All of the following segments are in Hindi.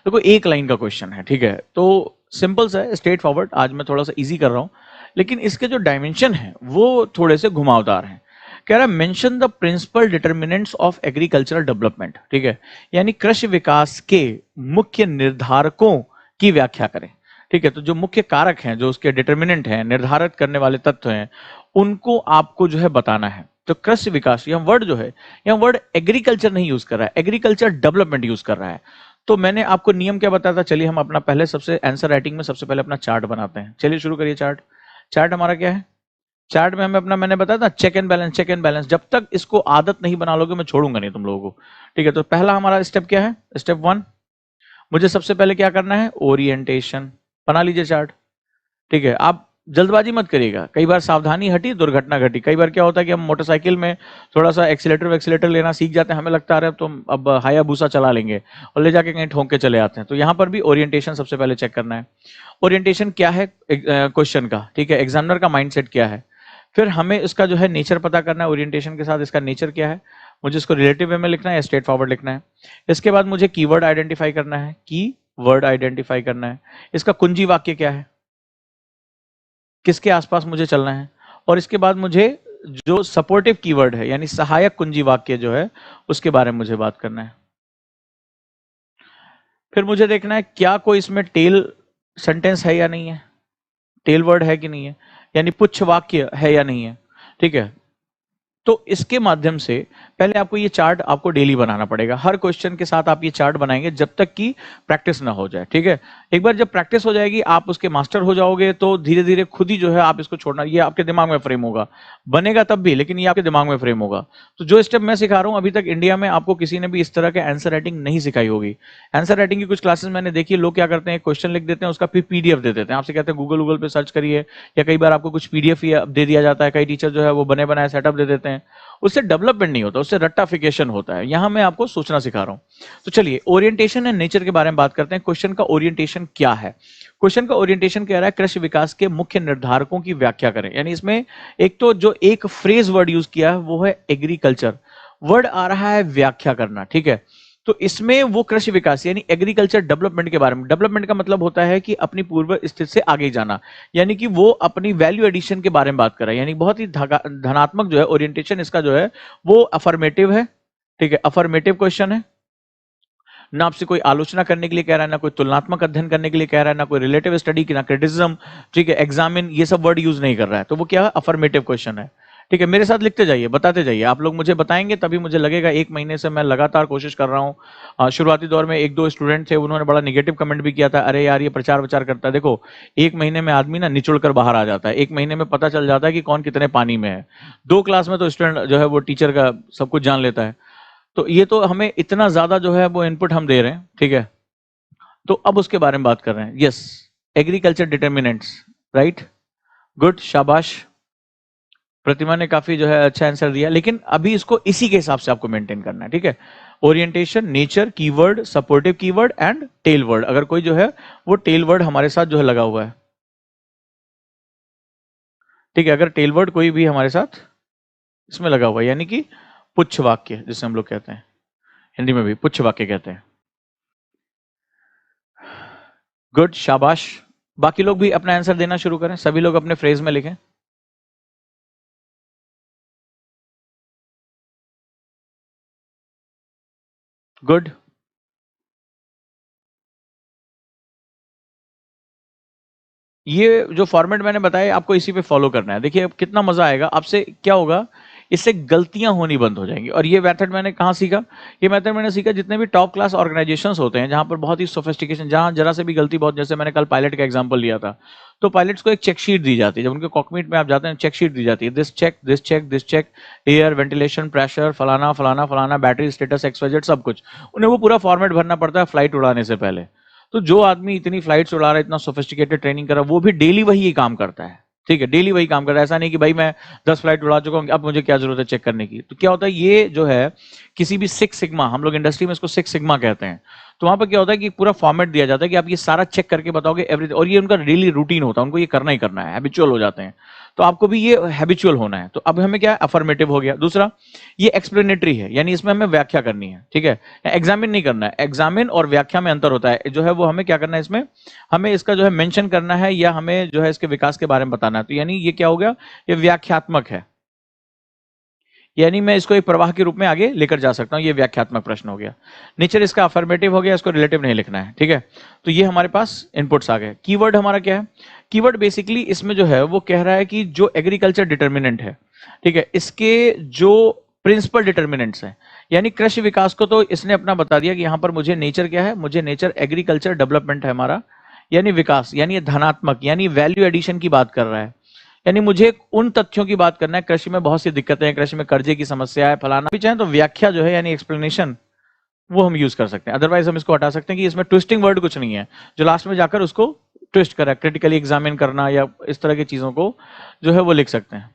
देखो एक लाइन का क्वेश्चन है, ठीक है, तो सिंपल सा है, स्ट्रेट फॉरवर्ड। आज मैं थोड़ा सा इजी कर रहा हूं, लेकिन इसके जो डायमेंशन है वो थोड़े से घुमावदार हैं। कह रहा है mention the principal determinants of agricultural development, ठीक है, यानी कृषि विकास के मुख्य निर्धारकों की व्याख्या करें। ठीक है, तो जो मुख्य कारक हैं, जो उसके डिटर्मिनेंट हैं, निर्धारित करने वाले तत्व हैं, उनको आपको जो है बताना है। तो कृषि विकास, यह वर्ड जो है, यह वर्ड एग्रीकल्चर नहीं यूज कर रहा है, एग्रीकल्चर डेवलपमेंट यूज कर रहा है। तो मैंने आपको नियम क्या बताया था, चलिए हम अपना पहले सबसे आंसर राइटिंग में सबसे पहले अपना चार्ट बनाते हैं। चलिए शुरू करिए। चार्ट, चार्ट हमारा क्या है? चार्ट में हमें अपना, मैंने बताया था check and balance, check and balance. जब तक इसको आदत नहीं बना लोगे मैं छोड़ूंगा नहीं तुम लोगों को। ठीक है, तो पहला हमारा स्टेप क्या है? स्टेप 1, मुझे सबसे पहले क्या करना है? ओरिएंटेशन। बना लीजिए चार्ट। ठीक है, आप जल्दबाजी मत करिएगा, कई बार सावधानी हटी दुर्घटना घटी। कई बार क्या होता है कि हम मोटरसाइकिल में थोड़ा सा एक्सीलेटर लेना सीख जाते हैं, हमें लगता है तो अब हायाबुसा चला लेंगे और ले जाके कहीं ठोक के चले आते हैं। तो यहाँ पर भी ओरिएंटेशन सबसे पहले चेक करना है। ओरिएंटेशन क्या है क्वेश्चन का, ठीक है, एग्जामिनर का माइंडसेट क्या है। फिर हमें इसका जो है नेचर पता करना है, ओरिएंटेशन के साथ इसका नेचर क्या है। मुझे इसको रिलेटिव वे में लिखना है या स्ट्रेट फॉरवर्ड लिखना है। इसके बाद मुझे कीवर्ड आइडेंटिफाई करना है, कीवर्ड आइडेंटिफाई करना है। इसका कुंजी वाक्य क्या है, किसके आसपास मुझे चलना है। और इसके बाद मुझे जो सपोर्टिव कीवर्ड है, यानी सहायक कुंजी वाक्य जो है, उसके बारे में मुझे बात करना है। फिर मुझे देखना है क्या कोई इसमें टेल सेंटेंस है या नहीं है, टेल वर्ड है कि नहीं है, यानी पुच्छ वाक्य है या नहीं है। ठीक है, तो इसके माध्यम से पहले आपको ये चार्ट आपको डेली बनाना पड़ेगा। हर क्वेश्चन के साथ आप ये चार्ट बनाएंगे जब तक कि प्रैक्टिस ना हो जाए। ठीक है, एक बार जब प्रैक्टिस हो जाएगी, आप उसके मास्टर हो जाओगे, तो धीरे धीरे खुद ही जो है आप इसको छोड़ना, ये आपके दिमाग में फ्रेम होगा। बनेगा तब भी, लेकिन ये आपके दिमाग में फ्रेम होगा। तो जो स्टेप मैं सिखा रहा हूं, अभी तक इंडिया में आपको किसी ने भी इस तरह के आंसर राइटिंग नहीं सिखाई होगी। आंसर राइटिंग की कुछ क्लासेस मैंने देखी, लोग क्या करते हैं, क्वेश्चन लिख देते हैं, उसका फिर पीडीएफ दे देते हैं, आपसे कहते हैं गूगल पे सर्च करिए, या कई बार आपको कुछ पीडीएफ दे दिया जाता है। कई टीचर जो है वो बने बनाए सेटअप दे देते हैं, उससे डेवलपमेंट नहीं होता, उससे रट्टाफिकेशन होता है। यहां मैं आपको सोचना सिखा रहा हूं। तो चलिए ओरिएंटेशन एंड नेचर के बारे में बात करते हैं। क्वेश्चन का ओरिएंटेशन क्या है? क्वेश्चन का ओरिएंटेशन कह रहा है कृषि विकास के मुख्य निर्धारकों की व्याख्या करें। यानी इसमें एक तो जो एक फ्रेज वर्ड यूज किया है वो है एग्रीकल्चर, वर्ड आ रहा है व्याख्या करना। ठीक है, तो इसमें वो कृषि विकास यानी एग्रीकल्चर डेवलपमेंट के बारे में, डेवलपमेंट का मतलब होता है कि अपनी पूर्व स्थिति से आगे जाना, यानी कि वो अपनी वैल्यू एडिशन के बारे में बात कर रहा है। यानी बहुत ही धनात्मक जो है ओरिएंटेशन इसका जो है वो अफर्मेटिव है। ठीक है, अफर्मेटिव क्वेश्चन है, ना आपसे कोई आलोचना करने के लिए कह रहा है, ना कोई तुलनात्मक अध्ययन करने के लिए कह रहा है, ना कोई रिलेटिव स्टडी की, ना क्रिटिसिज्म, ठीक है, एग्जामिन, ये सब वर्ड यूज नहीं कर रहा है। तो वो क्या है? अफर्मेटिव क्वेश्चन है। ठीक है, मेरे साथ लिखते जाइए, बताते जाइए, आप लोग मुझे बताएंगे तभी मुझे लगेगा। एक महीने से मैं लगातार कोशिश कर रहा हूँ। शुरुआती दौर में एक दो स्टूडेंट थे, उन्होंने बड़ा निगेटिव कमेंट भी किया था, अरे यार ये प्रचार विचार करता है। देखो, एक महीने में आदमी ना निचुड़ कर बाहर आ जाता है, एक महीने में पता चल जाता है कि कौन कितने पानी में है। 2 क्लास में तो स्टूडेंट जो है वो टीचर का सब कुछ जान लेता है। तो ये तो हमें इतना ज्यादा जो है वो इनपुट हम दे रहे हैं। ठीक है, तो अब उसके बारे में बात कर रहे हैं। Yes, agriculture determinants, right, good, शाबाश। प्रतिमा ने काफी जो है अच्छा आंसर दिया, लेकिन अभी इसको इसी के हिसाब से आपको मेंटेन करना है। ठीक है, orientation, nature, keyword, supportive keyword and tail word. अगर कोई जो है वो टेल वर्ड हमारे साथ जो है लगा हुआ है, ठीक है, अगर टेल वर्ड कोई भी हमारे साथ इसमें लगा हुआ है, यानी कि पुच्छ वाक्य जिसे हम लोग कहते हैं, हिंदी में भी पुच्छ वाक्य कहते हैं। गुड, शाबाश। बाकी लोग भी अपना आंसर देना शुरू करें, सभी लोग अपने फ्रेज में लिखें। गुड, ये जो फॉर्मेट मैंने बताया आपको इसी पे फॉलो करना है। देखिए अब कितना मजा आएगा, आपसे क्या होगा, इससे गलतियां होनी बंद हो जाएंगी। और ये मेथड मैंने कहाँ सीखा? ये मेथड मैंने सीखा जितने भी टॉप क्लास ऑर्गेनाइजेशंस होते हैं, जहां पर बहुत ही सोफिस्टिकेशन, जहां जरा से भी गलती बहुत, जैसे मैंने कल पायलट का एग्जांपल लिया था, तो पायलट्स को एक चेक शीट दी जाती है। जब उनके कॉकपिट में आप जाते हैं, चेक शीट दी जाती है, this check, this check, this check, air, ventilation, pressure, फलाना फलाना फलाना, बैटरी स्टेटस, एक्सवाइजेड, सब कुछ उन्हें वो पूरा फॉर्मेट भरना पड़ता है फ्लाइट उड़ाने से पहले। तो जो आदमी इतनी फ्लाइट्स उड़ा रहा है, इतना सोफिस्टिकेटेड ट्रेनिंग कर रहा है, वो भी डेली वही काम करता है। ठीक है, डेली वही काम कर रहा है। ऐसा नहीं कि भाई मैं 10 फ्लाइट उड़ा चुका हूं, अब मुझे क्या जरूरत है चेक करने की। तो क्या होता है, ये जो है किसी भी सिक्स सिग्मा, हम लोग इंडस्ट्री में इसको सिक्स सिग्मा कहते हैं। तो वहां पर क्या होता है कि पूरा फॉर्मेट दिया जाता है कि आप ये सारा चेक करके बताओगे एवरीथिंग, और ये उनका डेली रूटीन होता है, उनको ये करना ही करना है, हैबिचुअल हो जाते हैं। तो आपको भी ये हैबिचुअल होना है। तो अब हमें क्या है, अफर्मेटिव हो गया। दूसरा, ये एक्सप्लेनेटरी है, यानी इसमें हमें व्याख्या करनी है, ठीक है, एग्जामिन नहीं करना है। एग्जामिन और व्याख्या में अंतर होता है, जो है वो हमें क्या करना है, इसमें हमें इसका जो है मेंशन करना है, या हमें जो है इसके विकास के बारे में बताना है। तो यानी ये क्या हो गया, ये व्याख्यात्मक है, यानी मैं इसको एक प्रवाह के रूप में आगे लेकर जा सकता हूं। ये व्याख्यात्मक प्रश्न हो गया। नेचर इसका अफर्मेटिव हो गया, इसको रिलेटिव नहीं लिखना है, ठीक है। तो ये हमारे पास इनपुट्स आ गए। कीवर्ड हमारा क्या है, कीवर्ड बेसिकली इसमें जो है वो कह रहा है कि जो एग्रीकल्चर डिटर्मिनेंट है, ठीक है, इसके जो प्रिंसिपल डिटर्मिनेंट्स हैं, यानी कृषि विकास को तो इसने अपना बता दिया कि यहां पर मुझे नेचर क्या है, मुझे नेचर एग्रीकल्चर डेवलपमेंट है हमारा, यानी विकास, यानी ये धनात्मक, यानी वैल्यू एडिशन की बात कर रहा है। यानी मुझे उन तथ्यों की बात करना है, कृषि में बहुत सी दिक्कतें हैं, कृषि में कर्जे की समस्या है, फलाना भी चाहे तो व्याख्या जो है यानी एक्सप्लेनेशन, वो हम यूज कर सकते हैं। अदरवाइज हम इसको हटा सकते हैं कि इसमें ट्विस्टिंग वर्ड कुछ नहीं है जो लास्ट में जाकर उसको ट्विस्ट करा, क्रिटिकली एग्जामिन करना या इस तरह की चीजों को जो है वो लिख सकते हैं।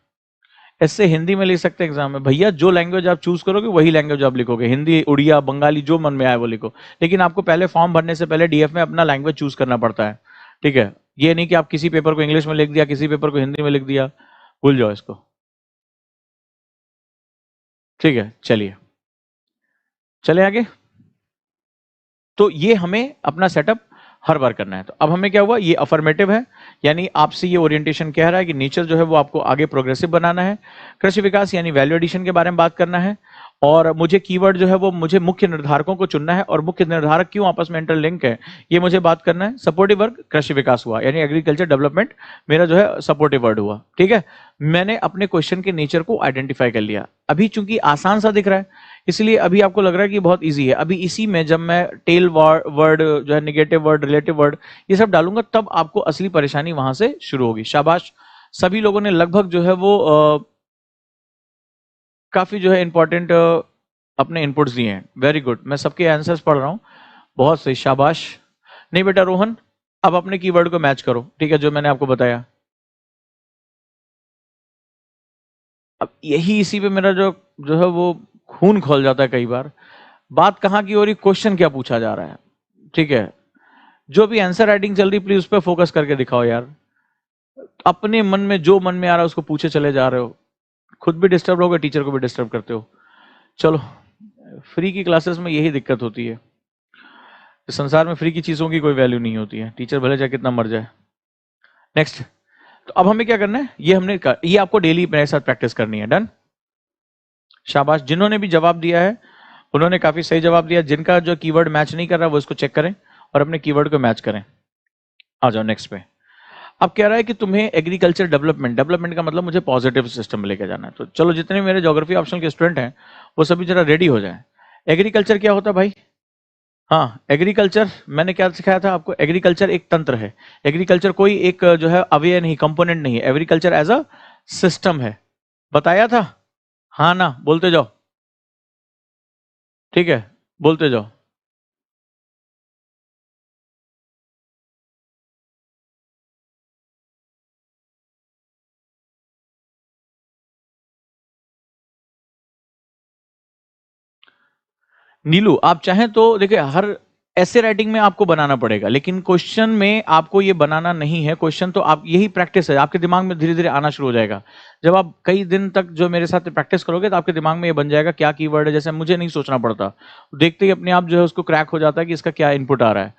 इससे हिंदी में लिख सकते हैं एग्जाम में, भैया जो लैंग्वेज आप चूज करोगे वही लैंग्वेज आप लिखोगे, हिंदी, उड़िया, बंगाली, जो मन में आए वो लिखो। लेकिन आपको पहले फॉर्म भरने से पहले डीएफ में अपना लैंग्वेज चूज करना पड़ता है, ठीक है। ये नहीं कि आप किसी पेपर को इंग्लिश में लिख दिया, किसी पेपर को हिंदी में लिख दिया, भूल जाओ इसको, ठीक है। चलिए चले आगे। तो ये हमें अपना सेटअप हर बार करना है। तो अब हमें क्या हुआ, ये अफर्मेटिव है, यानी आपसे ये ओरिएंटेशन कह रहा है कि नेचर जो है वो आपको आगे प्रोग्रेसिव बनाना है, कृषि विकास यानी वैल्यू एडिशन के बारे में बात करना है, और मुझे कीवर्ड जो है वो मुझे मुख्य निर्धारकों को चुनना है, और मुख्य निर्धारक क्यों आपस में इंटरलिंक है ये मुझे बात करना है। सपोर्टिव वर्ग कृषि विकास हुआ, यानी एग्रीकल्चर डेवलपमेंट मेरा जो है सपोर्टिव वर्ड हुआ, ठीक है। मैंने अपने क्वेश्चन के नेचर को आइडेंटिफाई कर लिया। अभी चूंकि आसान सा दिख रहा है, इसलिए अभी आपको लग रहा है कि बहुत इजी है। अभी इसी में जब मैं टेल वर्ड जो है, निगेटिव वर्ड, रिलेटिव वर्ड, ये सब डालूंगा, तब आपको असली परेशानी वहां से शुरू होगी। शाबाश, सभी लोगों ने लगभग जो है वो काफी जो है इंपॉर्टेंट अपने इनपुट्स दिए हैं। वेरी गुड, मैं सबके आंसर्स पढ़ रहा हूं, बहुत सही, शाबाश। नहीं बेटा रोहन, अब अपने कीवर्ड को मैच करो, ठीक है, जो मैंने आपको बताया। अब यही इसी पे मेरा जो जो है वो खून खोल जाता है कई बार। बात कहाँ की हो रही, क्वेश्चन क्या पूछा जा रहा है, ठीक है। जो भी आंसर राइटिंग चल रही, प्लीज उस पर फोकस करके दिखाओ यार। अपने मन में जो मन में आ रहा है उसको पूछे चले जा रहे हो, खुद भी डिस्टर्ब होगे, टीचर को भी डिस्टर्ब करते हो। चलो, फ्री की क्लासेस में यही दिक्कत होती है, इस संसार में फ्री की चीजों की कोई वैल्यू नहीं होती है, टीचर भले चाहे कितना मर जाए। नेक्स्ट। तो अब हमें क्या करना है, ये हमने ये आपको डेली मेरे साथ प्रैक्टिस करनी है। डन, शाबाश। जिन्होंने भी जवाब दिया है उन्होंने काफी सही जवाब दिया। जिनका जो कीवर्ड मैच नहीं कर रहा वो इसको चेक करें और अपने कीवर्ड को मैच करें। आ जाओ नेक्स्ट पे। अब कह रहा है कि तुम्हें एग्रीकल्चर डेवलपमेंट, डेवलपमेंट का मतलब मुझे पॉजिटिव सिस्टम में लेके जाना है। तो चलो, जितने मेरे ज्योग्राफी ऑप्शनल के स्टूडेंट हैं वो सभी जरा रेडी हो जाए। एग्रीकल्चर क्या होता है भाई? हाँ, एग्रीकल्चर मैंने क्या सिखाया था आपको, एग्रीकल्चर एक तंत्र है। एग्रीकल्चर कोई एक जो है अवयव नहीं, कंपोनेंट नहीं है, एग्रीकल्चर एज अ सिस्टम है। बताया था? हाँ ना, बोलते जाओ, ठीक है, बोलते जाओ। नीलू, आप चाहें तो देखिए, हर ऐसे राइटिंग में आपको बनाना पड़ेगा, लेकिन क्वेश्चन में आपको ये बनाना नहीं है। क्वेश्चन तो आप, यही प्रैक्टिस है, आपके दिमाग में धीरे धीरे आना शुरू हो जाएगा। जब आप कई दिन तक जो मेरे साथ प्रैक्टिस करोगे तो आपके दिमाग में ये बन जाएगा क्या कीवर्ड है, जैसे मुझे नहीं सोचना पड़ता, देखते ही अपने आप जो है उसको क्रैक हो जाता है कि इसका क्या इनपुट आ रहा है।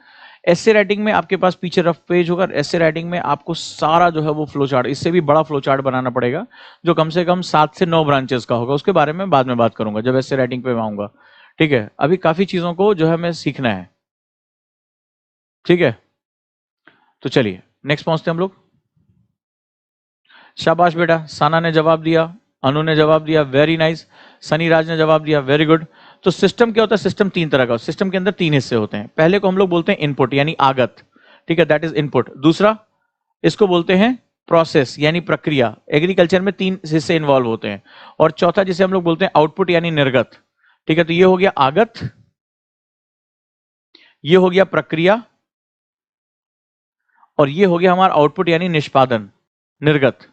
ऐसे राइटिंग में आपके पास पीछे रफ पेज होगा, ऐसे राइटिंग में आपको सारा जो है वो फ्लो चार्ट, इससे भी बड़ा फ्लो चार्ट बनाना पड़ेगा, जो कम से कम 7 से 9 ब्रांचेस का होगा। उसके बारे में बाद में बात करूंगा जब ऐसे राइटिंग पे मैं आऊंगा, ठीक है। अभी काफी चीजों को जो है हमें सीखना है, ठीक है। तो चलिए नेक्स्ट पहुंचते हैं हम लोग। शाबाश बेटा, साना ने जवाब दिया, अनु ने जवाब दिया, वेरी नाइस। सनी राज ने जवाब दिया, वेरी गुड। तो सिस्टम क्या होता है? सिस्टम 3 तरह का, सिस्टम के अंदर 3 हिस्से होते हैं। पहले को हम लोग बोलते हैं इनपुट यानी आगत, ठीक है, दैट इज इनपुट। दूसरा, इसको बोलते हैं प्रोसेस यानी प्रक्रिया, एग्रीकल्चर में 3 हिस्से इन्वॉल्व होते हैं। और चौथा जिसे हम लोग बोलते हैं आउटपुट यानी निर्गत, ठीक है। तो ये हो गया आगत, ये हो गया प्रक्रिया, और ये हो गया हमारा आउटपुट यानी निष्पादन, निर्गत।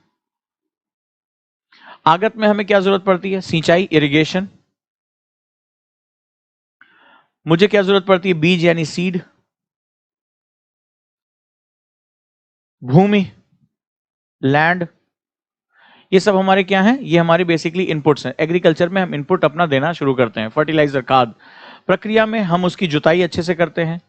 आगत में हमें क्या जरूरत पड़ती है? सिंचाई, इरिगेशन, मुझे क्या जरूरत पड़ती है? बीज यानी सीड, भूमि, लैंड, ये सब हमारे क्या हैं? ये हमारे बेसिकली इनपुट्स हैं। एग्रीकल्चर में हम इनपुट अपना देना शुरू करते हैं, फर्टिलाइजर, खाद। प्रक्रिया में हम उसकी जुताई अच्छे से करते हैं,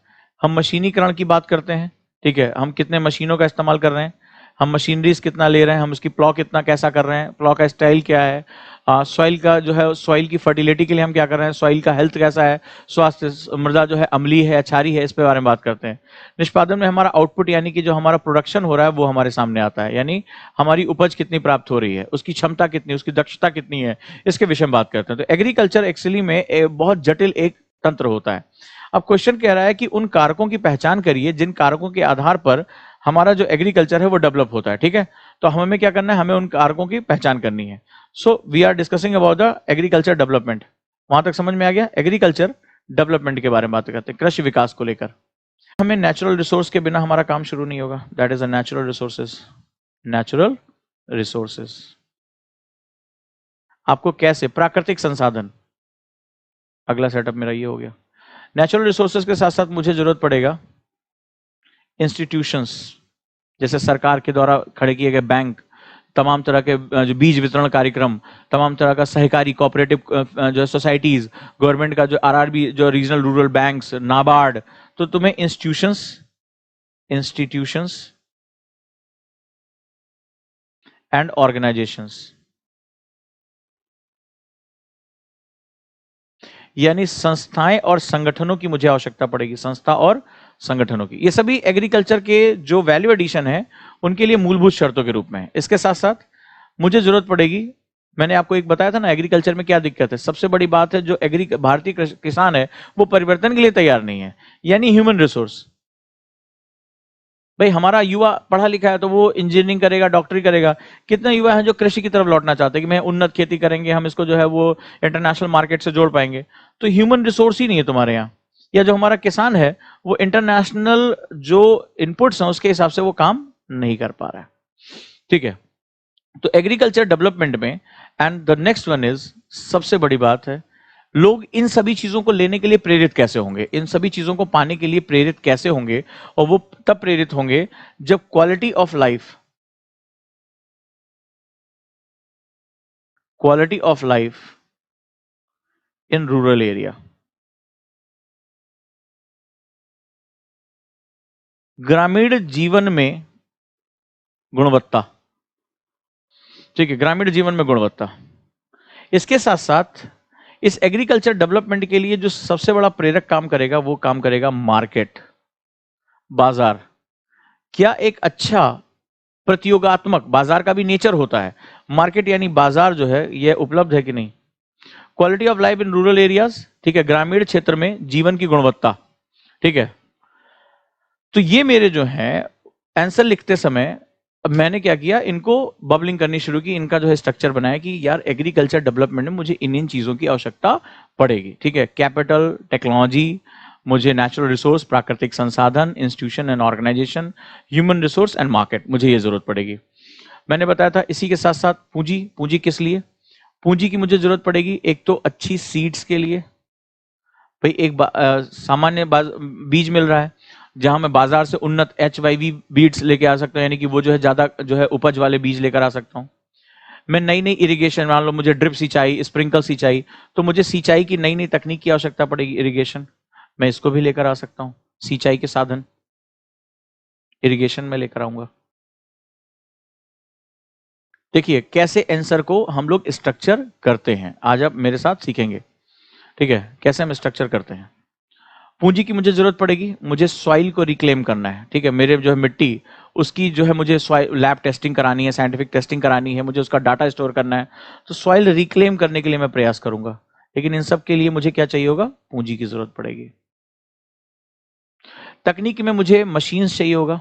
हम मशीनीकरण की बात करते हैं, ठीक है, हम कितने मशीनों का इस्तेमाल कर रहे हैं, हम मशीनरीज कितना ले रहे हैं, हम उसकी प्लॉ कितना कैसा कर रहे हैं, प्लॉ का स्टाइल क्या है, सॉइल का जो है, सॉइल की फर्टिलिटी के लिए हम क्या कर रहे हैं, सॉइल का हेल्थ कैसा है, स्वास्थ्य, मृदा जो है अम्लीय है, क्षारीय है, इस पे बारे में बात करते हैं। निष्पादन में हमारा आउटपुट यानी कि जो हमारा प्रोडक्शन हो रहा है वो हमारे सामने आता है, यानी हमारी उपज कितनी प्राप्त हो रही है, उसकी क्षमता कितनी, उसकी दक्षता कितनी है, इसके विषय में बात करते हैं। तो एग्रीकल्चर एक्चुअली में बहुत जटिल एक तंत्र होता है। अब क्वेश्चन कह रहा है कि उन कारकों की पहचान करिए जिन कारकों के आधार पर हमारा जो एग्रीकल्चर है वो डेवलप होता है, ठीक है। तो हमें क्या करना है? हमें उन कारकों की पहचान करनी है। So we are discussing about the agriculture development. वहां तक समझ में आ गया? एग्रीकल्चर डेवलपमेंट के बारे में बात करते हैं, कृषि विकास को लेकर। हमें नेचुरल रिसोर्स के बिना हमारा काम शुरू नहीं होगा। That is a natural resources. Natural resources आपको कैसे? प्राकृतिक संसाधन। अगला सेटअप मेरा ये हो गया। नेचुरल रिसोर्सेज के साथ साथ मुझे जरूरत पड़ेगा इंस्टीट्यूशंस, जैसे सरकार के द्वारा खड़े किए गए बैंक, तमाम तरह के जो बीज वितरण कार्यक्रम, तमाम तरह का सहकारी कोऑपरेटिव जो सोसाइटीज, गवर्नमेंट का जो आरआरबी, जो रीजनल रूरल बैंक्स, नाबार्ड। तो तुम्हें इंस्टीट्यूशंस, इंस्टीट्यूशंस एंड ऑर्गेनाइजेशंस, यानी संस्थाएं और संगठनों की मुझे आवश्यकता पड़ेगी। संस्था और संगठनों की, ये सभी एग्रीकल्चर के जो वैल्यू एडिशन है उनके लिए मूलभूत शर्तों के रूप में है। इसके साथ साथ मुझे जरूरत पड़ेगी, मैंने आपको एक बताया था ना एग्रीकल्चर में क्या दिक्कत है। सबसे बड़ी बात है जो भारतीय किसान है वो परिवर्तन के लिए तैयार नहीं है, यानी ह्यूमन रिसोर्स। भाई हमारा युवा पढ़ा लिखा है तो वो इंजीनियरिंग करेगा, डॉक्टरी करेगा। कितने युवा हैं जो कृषि की तरफ लौटना चाहते हैं कि मैं उन्नत खेती करेंगे, हम इसको जो है वो इंटरनेशनल मार्केट से जोड़ पाएंगे। तो ह्यूमन रिसोर्स ही नहीं है तुम्हारे यहाँ, या जो हमारा किसान है वो इंटरनेशनल जो इनपुट्स हैं उसके हिसाब से वो काम नहीं कर पा रहा है, ठीक है। तो एग्रीकल्चर डेवलपमेंट में, and the next one is, सबसे बड़ी बात है, लोग इन सभी चीजों को लेने के लिए प्रेरित कैसे होंगे, इन सभी चीजों को पाने के लिए प्रेरित कैसे होंगे? और वो तब प्रेरित होंगे जब quality of life, quality of life in rural area, ग्रामीण जीवन में गुणवत्ता, ठीक है, ग्रामीण जीवन में गुणवत्ता। इसके साथ साथ इस एग्रीकल्चर डेवलपमेंट के लिए जो सबसे बड़ा प्रेरक काम करेगा वो काम करेगा मार्केट, बाजार। क्या एक अच्छा प्रतियोगात्मक बाजार का भी नेचर होता है, मार्केट यानी बाजार जो है ये उपलब्ध है कि नहीं? Quality of life in rural areas, ठीक है, ग्रामीण क्षेत्र में जीवन की गुणवत्ता, ठीक है। तो ये मेरे जो है आंसर लिखते समय अब मैंने क्या किया, इनको बबलिंग करनी शुरू की, इनका जो है स्ट्रक्चर बनाया कि यार एग्रीकल्चर डेवलपमेंट में मुझे इन इन चीजों की आवश्यकता पड़ेगी, ठीक है। कैपिटल, टेक्नोलॉजी, मुझे नेचुरल रिसोर्स, प्राकृतिक संसाधन, institution and organisation, human resource and market, मुझे ये जरूरत पड़ेगी। मैंने बताया था इसी के साथ साथ पूंजी। पूंजी किस लिए? पूंजी की मुझे जरूरत पड़ेगी एक तो अच्छी सीड्स के लिए। भाई एक सामान्य बीज मिल रहा है, जहां मैं बाजार से उन्नत HYV बीड्स लेके आ सकता हूं, यानी कि वो जो है ज्यादा जो है उपज वाले बीज लेकर आ सकता हूं। मैं नई नई इरिगेशन, मान लो मुझे ड्रिप सिंचाई, स्प्रिंकल सिंचाई, तो मुझे सिंचाई की नई नई तकनीक की आवश्यकता पड़ेगी, इरिगेशन, मैं इसको भी लेकर आ सकता हूं। सिंचाई के साधन इरिगेशन में लेकर आऊंगा। देखिए कैसे आंसर को हम लोग स्ट्रक्चर करते हैं, आज आप मेरे साथ सीखेंगे, ठीक है, कैसे हम स्ट्रक्चर करते हैं। पूंजी की मुझे जरूरत पड़ेगी, मुझे सॉइल को रिक्लेम करना है, ठीक है, मेरे जो है मिट्टी, उसकी जो है मुझे लैब टेस्टिंग करानी है, साइंटिफिक टेस्टिंग करानी है, मुझे उसका डाटा स्टोर करना है। तो सॉइल रिक्लेम करने के लिए मैं प्रयास करूंगा, लेकिन इन सब के लिए मुझे क्या चाहिए होगा? पूंजी की जरूरत पड़ेगी। तकनीक में मुझे मशीन चाहिए होगा,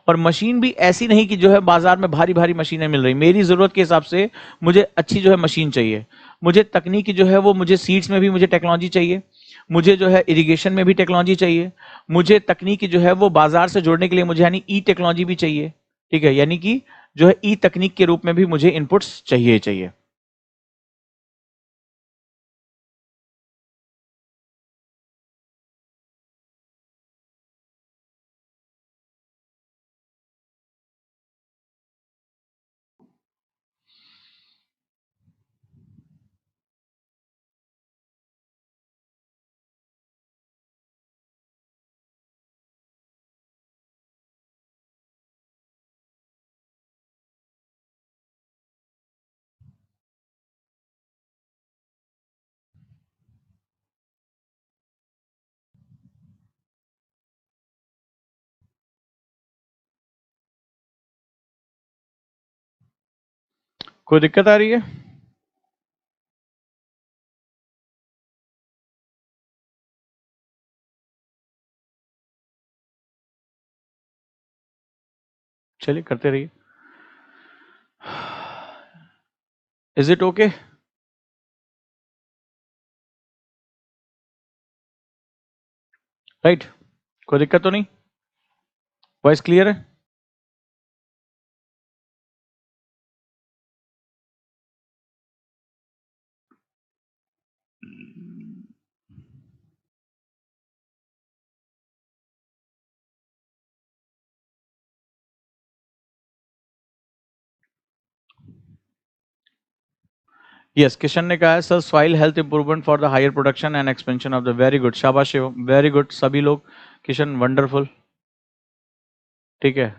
और मशीन भी ऐसी नहीं कि जो है बाजार में भारी भारी मशीनें मिल रही, मेरी जरूरत के हिसाब से मुझे अच्छी जो है मशीन चाहिए। मुझे तकनीक जो है वो, मुझे सीड्स में भी मुझे टेक्नोलॉजी चाहिए, मुझे जो है इरिगेशन में भी टेक्नोलॉजी चाहिए, मुझे तकनीक जो है वो बाजार से जोड़ने के लिए मुझे यानी ई टेक्नोलॉजी भी चाहिए, ठीक है, यानी कि जो है ई तकनीक के रूप में भी मुझे इनपुट्स चाहिए चाहिए। कोई दिक्कत आ रही है? चलिए करते रहिए। Is it okay? राइट, कोई दिक्कत तो नहीं? वॉइस क्लियर है? यस, किशन ने कहा है sir soil health improvement for the higher production and expansion of the, very good, शाबाश, वेरी गुड सभी लोग। किशन वंडरफुल। ठीक है,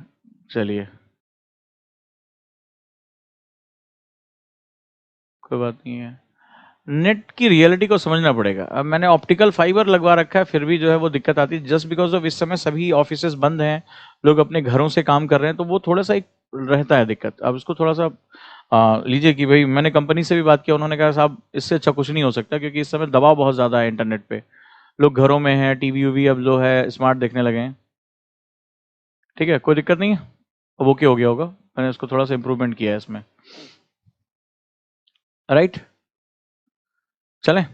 चलिए कोई बात नहीं है। नेट की रियलिटी को समझना पड़ेगा। अब मैंने ऑप्टिकल फाइबर लगवा रखा है, फिर भी जो है वो दिक्कत आती है, जस्ट बिकॉज ऑफ इस समय सभी ऑफिसेज बंद हैं, लोग अपने घरों से काम कर रहे हैं, तो वो थोड़ा सा एक रहता है दिक्कत। अब इसको थोड़ा सा लीजिए कि भाई मैंने कंपनी से भी बात किया, उन्होंने कहा साहब इससे अच्छा कुछ नहीं हो सकता, क्योंकि इस समय दबाव बहुत ज़्यादा है इंटरनेट पे, लोग घरों में हैं, टीवी वीवी अब जो है स्मार्ट देखने लगे हैं। ठीक है, कोई दिक्कत नहीं है, अब ओके हो गया होगा, मैंने इसको थोड़ा सा इंप्रूवमेंट किया है इसमें। राइट, चलें।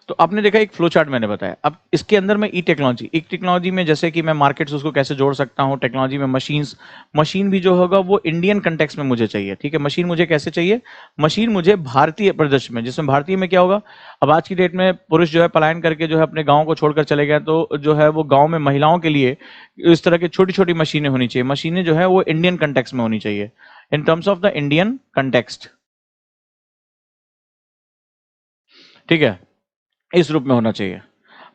तो आपने देखा एक फ्लो चार्ट मैंने बताया। अब इसके अंदर में ई टेक्नोलॉजी में जैसे कि मैं मार्केट्स उसको कैसे जोड़ सकता हूं, टेक्नोलॉजी में मशीन्स, मशीन भी जो होगा वो इंडियन कंटेक्स्ट में मुझे चाहिए। ठीक है, मशीन मुझे कैसे चाहिए? मशीन मुझे भारतीय परिदृश्य में, जिसमें भारतीय में क्या होगा, अब आज की डेट में पुरुष जो है पलायन करके जो है अपने गाँव को छोड़कर चले गए, तो जो है वो गाँव में महिलाओं के लिए इस तरह की छोटी छोटी मशीनें होनी चाहिए। मशीनें जो है वो इंडियन कंटेक्स्ट में होनी चाहिए, in terms of the Indian context. ठीक है, इस रूप में होना चाहिए।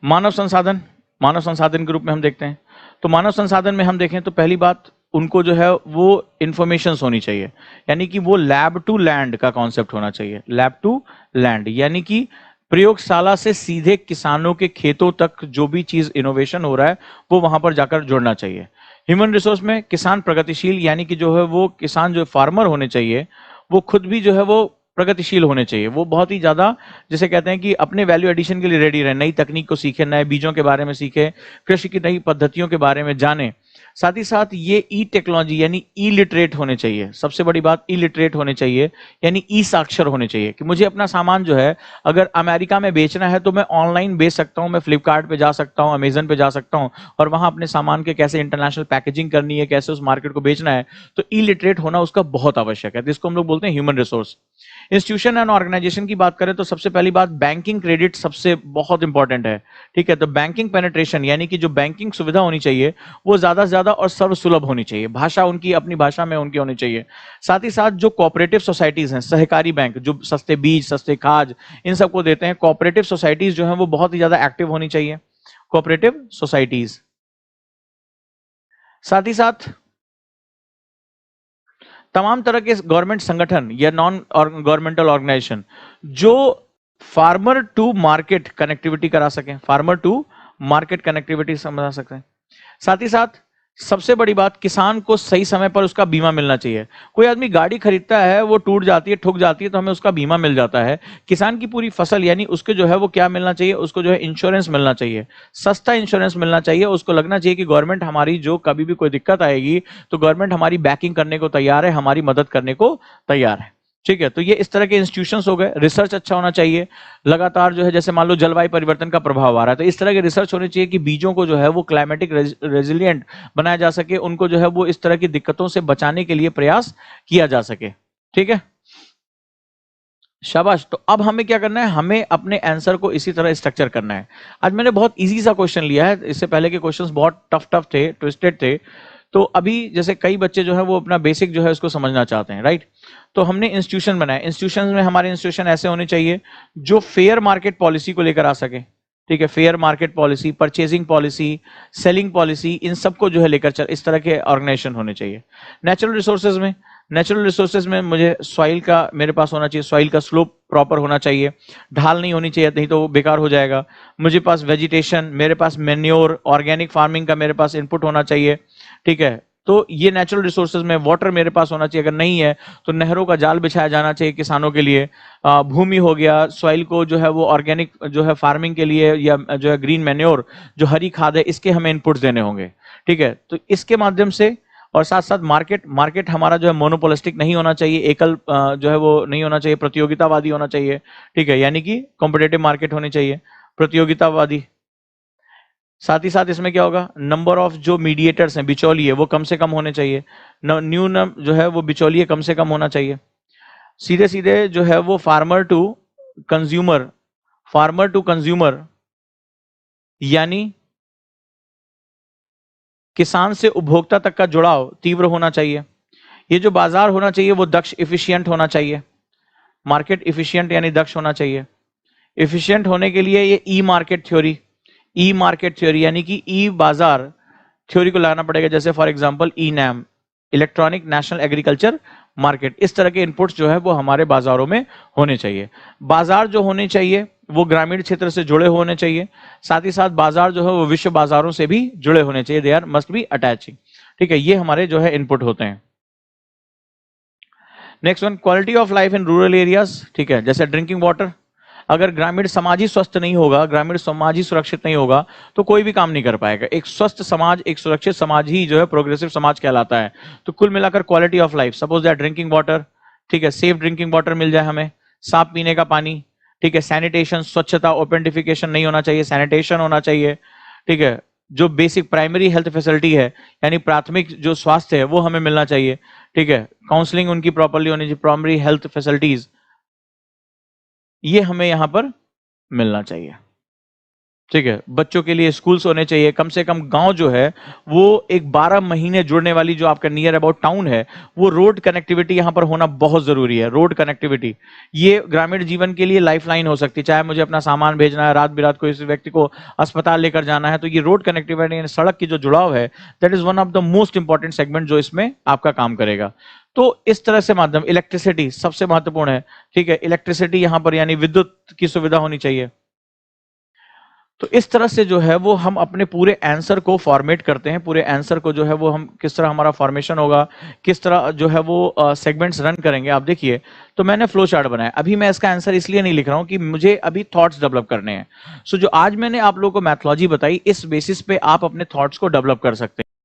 मानव संसाधन, मानव संसाधन के रूप में हम देखते हैं, तो मानव संसाधन में हम देखें तो पहली बात उनको जो है वो इंफॉर्मेशन होनी चाहिए, यानी कि वो लैब टू लैंड का कॉन्सेप्ट होना चाहिए। लैब टू लैंड यानी कि प्रयोगशाला से सीधे किसानों के खेतों तक जो भी चीज इनोवेशन हो रहा है वो वहां पर जाकर जुड़ना चाहिए। ह्यूमन रिसोर्स में किसान प्रगतिशील, यानी कि जो है वो किसान जो फार्मर होने चाहिए वो खुद भी जो है वो प्रगतिशील होने चाहिए, वो बहुत ही ज्यादा जिसे कहते हैं कि अपने वैल्यू एडिशन के लिए रेडी रहे, नई तकनीक को सीखे, नए बीजों के बारे में सीखे, कृषि की नई पद्धतियों के बारे में जाने। साथ ही साथ ये ई टेक्नोलॉजी यानी ई लिटरेट होने चाहिए, सबसे बड़ी बात ई लिटरेट होने चाहिए, यानी ई साक्षर होने चाहिए, कि मुझे अपना सामान जो है अगर अमेरिका में बेचना है तो मैं ऑनलाइन बेच सकता हूं, मैं फ्लिपकार्ट पे जा सकता हूं, अमेजन पे जा सकता हूं, और वहां अपने सामान के कैसे इंटरनेशनल पैकेजिंग करनी है, कैसे उस मार्केट को बेचना है, तो ई लिटरेट होना उसका बहुत आवश्यक है, जिसको हम लोग बोलते हैं human resource. Institution and organisation की बात करें तो सबसे पहली बात बैंकिंग क्रेडिट सबसे बहुत इंपॉर्टेंट है। ठीक है, तो बैंकिंग पेनिट्रेशन यानी कि जो बैंकिंग सुविधा होनी चाहिए वो ज्यादा से ज्यादा और सर्वसुलभ होनी चाहिए, भाषा उनकी अपनी भाषा में उनकी होनी चाहिए। साथ ही साथ जो कोऑपरेटिव सोसाइटीज हैं, सहकारी बैंक जो सस्ते बीज सस्ते खाद इन सबको देते हैं, कोऑपरेटिव सोसाइटीज जो है वो बहुत ही ज्यादा एक्टिव होनी चाहिए, कोऑपरेटिव सोसाइटीज। साथ ही साथ तमाम तरह के गवर्नमेंट संगठन या नॉन गवर्नमेंटल ऑर्गेनाइजेशन जो फार्मर टू मार्केट कनेक्टिविटी करा सकें, फार्मर टू मार्केट कनेक्टिविटी समझा सकते हैं। साथ ही साथ सबसे बड़ी बात, किसान को सही समय पर उसका बीमा मिलना चाहिए। कोई आदमी गाड़ी खरीदता है, वो टूट जाती है, ठुक जाती है, तो हमें उसका बीमा मिल जाता है। किसान की पूरी फसल यानी उसके जो है वो क्या मिलना चाहिए, उसको जो है इंश्योरेंस मिलना चाहिए, सस्ता इंश्योरेंस मिलना चाहिए। उसको लगना चाहिए कि गवर्नमेंट हमारी जो कभी भी कोई दिक्कत आएगी तो गवर्नमेंट हमारी बैकिंग करने को तैयार है, हमारी मदद करने को तैयार है। ठीक है, तो ये इस तरह के इंस्टीट्यूशंस हो गए। रिसर्च अच्छा होना चाहिए, लगातार जो है जैसे मान लो जलवायु परिवर्तन का प्रभाव आ रहा है, तो इस तरह के रिसर्च होनी चाहिए कि बीजों को जो है वो क्लाइमेटिक रेजिलिएंट बनाया जा सके, उनको जो है वो इस तरह की दिक्कतों से बचाने के लिए प्रयास किया जा सके। ठीक है, शाबाश। तो अब हमें क्या करना है, हमें अपने आंसर को इसी तरह स्ट्रक्चर करना है। आज मैंने बहुत इजी सा क्वेश्चन लिया है, इससे पहले के क्वेश्चंस बहुत टफ टफ थे, ट्विस्टेड थे। तो अभी जैसे कई बच्चे जो है वो अपना बेसिक जो है उसको समझना चाहते हैं, राइट। तो हमने इंस्टीट्यूशन बनाए, इंस्टीट्यूशन में हमारे इंस्टीट्यूशन ऐसे होने चाहिए जो फेयर मार्केट पॉलिसी को लेकर आ सके। ठीक है, fair market policy, purchasing policy, selling policy, इन सबको जो है लेकर चल, इस तरह के ऑर्गेनाइजेशन होने चाहिए। नेचुरल रिसोर्सेज में, नेचुरल रिसोर्सेज में मुझे सॉइल का मेरे पास होना चाहिए, सॉइल का स्लोप प्रॉपर होना चाहिए, ढाल नहीं होनी चाहिए, नहीं तो वो बेकार हो जाएगा। मुझे पास वेजिटेशन, मेरे पास मेन्योर, ऑर्गेनिक फार्मिंग का मेरे पास इनपुट होना चाहिए। ठीक है, तो ये नेचुरल रिसोर्सेज में वाटर मेरे पास होना चाहिए, अगर नहीं है तो नहरों का जाल बिछाया जाना चाहिए किसानों के लिए। भूमि हो गया, सॉइल को जो है वो ऑर्गेनिक जो है फार्मिंग के लिए, या जो है ग्रीन मैन्योर जो हरी खाद है, इसके हमें इनपुट्स देने होंगे। ठीक है, तो इसके माध्यम से, और साथ साथ मार्केट हमारा जो है मोनोपोलिस्टिक नहीं होना चाहिए, एकल जो है वो नहीं होना चाहिए, प्रतियोगितावादी होना चाहिए। ठीक है, यानी कि कॉम्पिटेटिव मार्केट होनी चाहिए, प्रतियोगितावादी। साथ ही साथ इसमें क्या होगा, नंबर ऑफ जो मीडिएटर्स हैं, बिचौलिए, वो कम से कम होने चाहिए। न्यूनतम जो है वो बिचौलिए कम से कम होना चाहिए। सीधे सीधे जो है वो फार्मर टू कंज्यूमर यानी किसान से उपभोक्ता तक का जुड़ाव तीव्र होना चाहिए। ये जो बाजार होना चाहिए वो दक्ष, इफिशिएंट होना चाहिए। मार्केट इफिशिएंट यानी दक्ष होना चाहिए। इफिशिएंट होने के लिए ये ई मार्केट थ्योरी यानी कि ई बाजार थ्योरी को लाना पड़ेगा। जैसे for example E NAM, electronic national agriculture market, इस तरह के इनपुट्स जो है वो हमारे बाजारों में होने चाहिए। बाजार जो होने चाहिए वो ग्रामीण क्षेत्र से जुड़े होने चाहिए। साथ ही साथ बाजार जो है वो विश्व बाजारों से भी जुड़े होने चाहिए, they are must be attaching. ठीक है, ये हमारे जो है इनपुट होते हैं। Next one, quality of life in rural areas. ठीक है, जैसे ड्रिंकिंग वाटर, अगर ग्रामीण समाज ही स्वस्थ नहीं होगा, ग्रामीण समाज ही सुरक्षित नहीं होगा, तो कोई भी काम नहीं कर पाएगा। एक स्वस्थ समाज, एक सुरक्षित समाज ही जो है प्रोग्रेसिव समाज कहलाता है। तो कुल मिलाकर quality of life, suppose that drinking water, ठीक है, सेफ ड्रिंकिंग वाटर मिल जाए हमें, साफ पीने का पानी। ठीक है, सैनिटेशन, स्वच्छता, ओपेंटिफिकेशन नहीं होना चाहिए, सैनिटेशन होना चाहिए। ठीक है, जो बेसिक प्राइमरी हेल्थ फैसिलिटी है, यानी प्राथमिक जो स्वास्थ्य है वो हमें मिलना चाहिए। ठीक है, काउंसलिंग उनकी प्रॉपर्ली होनी चाहिए, प्राइमरी हेल्थ फैसिलिटीज, ये हमें यहां पर मिलना चाहिए। ठीक है, बच्चों के लिए स्कूल्स होने चाहिए, कम से कम गांव जो है वो एक 12 महीने जुड़ने वाली जो आपका नियर अबाउट टाउन है, वो रोड कनेक्टिविटी यहां पर होना बहुत जरूरी है। रोड कनेक्टिविटी ये ग्रामीण जीवन के लिए लाइफलाइन हो सकती है। चाहे मुझे अपना सामान भेजना है, रात बिरात को इस व्यक्ति को अस्पताल लेकर जाना है, तो ये रोड कनेक्टिविटी, सड़क की जो जुड़ाव है, that is one of the most important segment जो इसमें आपका काम करेगा। तो इस तरह से माध्यम, इलेक्ट्रिसिटी सबसे महत्वपूर्ण है। ठीक है, इलेक्ट्रिसिटी यहां पर यानी विद्युत की सुविधा होनी चाहिए। तो इस तरह से जो है वो हम अपने पूरे आंसर को फॉर्मेट करते हैं। पूरे आंसर को जो है वो हम किस तरह हमारा फॉर्मेशन होगा, किस तरह जो है वो सेगमेंट्स रन करेंगे। आप देखिए, तो मैंने फ्लो चार्ट बनाया। अभी मैं इसका आंसर इसलिए नहीं लिख रहा हूं कि मुझे अभी थॉट्स डेवलप करने हैं। सो जो आज मैंने आप लोगों को मैथोलॉजी बताई, इस बेसिस पे आप अपने थॉट्स को डेवलप कर सकते हैं।